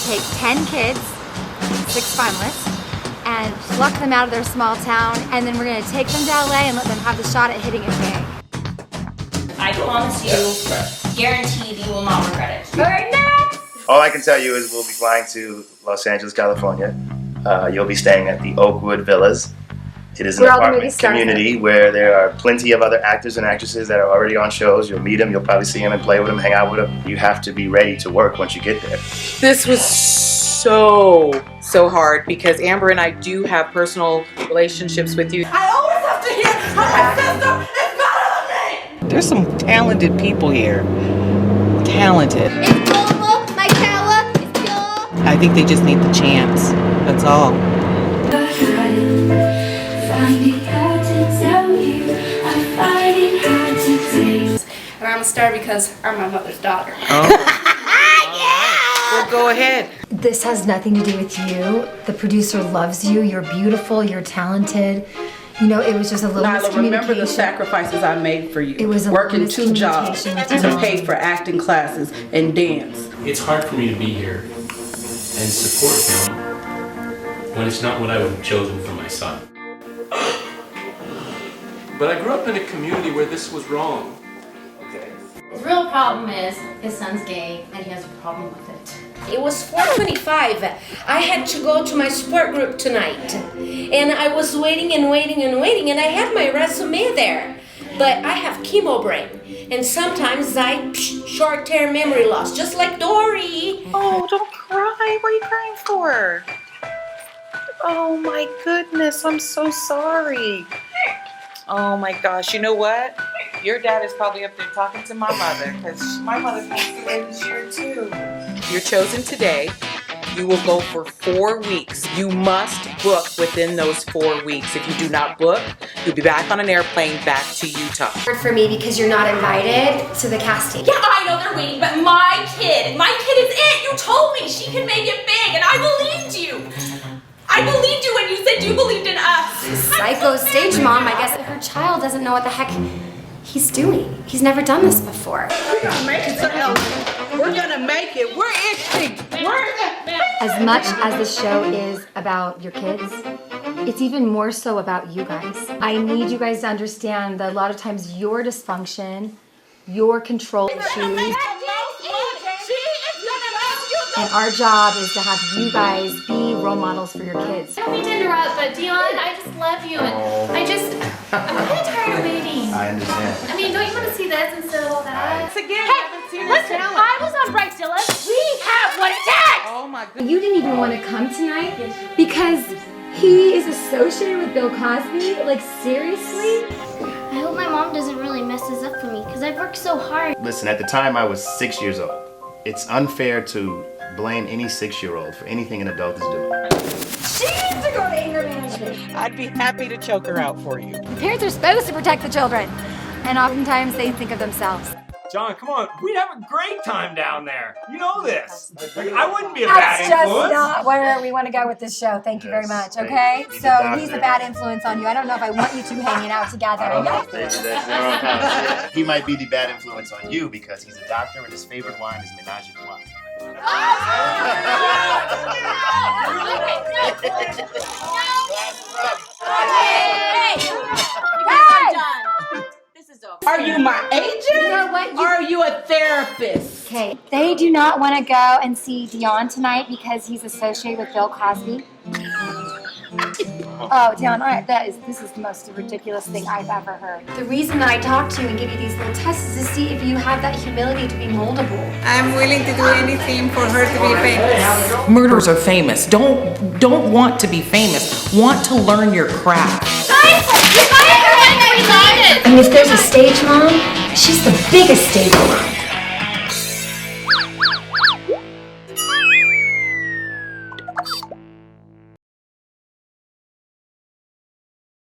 take 10 kids, 6 finalists, and pluck them out of their small town, and then we're gonna take them to LA and let them have the shot at hitting it big. I promise you, guaranteed you will not regret it. All right, next! All I can tell you is we'll be flying to Los Angeles, California. You'll be staying at the Oakwood Villas. It is an apartment community where there are plenty of other actors and actresses that are already on shows. You'll meet them, you'll probably see them and play with them, hang out with them. You have to be ready to work once you get there. This was so hard because Amber and I do have personal relationships with you. I always have to hear how my sister is better than me! There's some talented people here. Talented. It's Lola, my Kala, it's Bill. I think they just need the chance. That's all. I'm a star because I'm my mother's daughter. Oh. Well, go ahead. This has nothing to do with you. The producer loves you. You're beautiful. You're talented. You know, it was just a little Nyla, remember the miscommunication. sacrifices I made for you. It was a working 2 jobs miscommunication with your to mom. pay for acting classes and dance. It's hard for me to be here and support him when it's not what I would have chosen for my son. But I grew up in a community where this was wrong. His real problem is his son's gay and he has a problem with it. It was 4:25. I had to go to my sport group tonight. And I was waiting and I had my resume there. But I have chemo brain. And sometimes I short-term memory loss, just like Dory. Oh, don't cry. What are you crying for? Oh my goodness, I'm so sorry. Oh my gosh, you know what? Your dad is probably up there talking to my mother because my mother's passed away this year too. You're chosen today. You will go for 4 weeks. You must book within those 4 weeks. If you do not book, you'll be back on an airplane back to Utah. Hard for me because you're not invited to the casting. Yeah, I know they're waiting, but my kid is it. You told me she can make it big and I believed you. I believed you when you said you believed in us. Psycho stage mom, I guess her child doesn't know what the heck he's doing. He's never done this before. We're gonna make it, We're gonna make it. We're itching. As much as the show is about your kids, it's even more so about you guys. I need you guys to understand that a lot of times your dysfunction, your control issues, and our job is to have you guys be role models for your kids. I don't mean to interrupt, but Dion, I just love you, and I'm kind of tired of waiting. I understand. I mean, don't you want to see this instead of all that? Again, Listen, I was on Bridezilla. We have what it takes! Oh my goodness. You didn't even want to come tonight because he is associated with Bill Cosby? Like, seriously? I hope my mom doesn't really mess this up for me, because I've worked so hard. Listen, at the time I was 6 years old. It's unfair to blame any 6-year-old for anything an adult is doing. She needs to go to anger management. I'd be happy to choke her out for you. The parents are supposed to protect the children, and oftentimes they think of themselves. John, come on. We'd have a great time down there. You know this. Like, I wouldn't be a bad influence. That's just not where we want to go with this show. Thank you very much, okay? So he's a bad influence on you. I don't know if I want you two hanging out together. He might be the bad influence on you because he's a doctor and his favorite wine is Menage a Trois. are you my agent? You know what? Or are you a therapist? Okay, they do not want to go and see Dion tonight because he's associated with Bill Cosby. Oh, Dion, this is the most ridiculous thing I've ever heard. The reason that I talk to you and give you these little tests is to see if you have that humility to be moldable. I'm willing to do anything for her to be famous. Murderers are famous. Don't want to be famous. Want to learn your craft. I mean, if there's a stage mom, she's the biggest stage mom.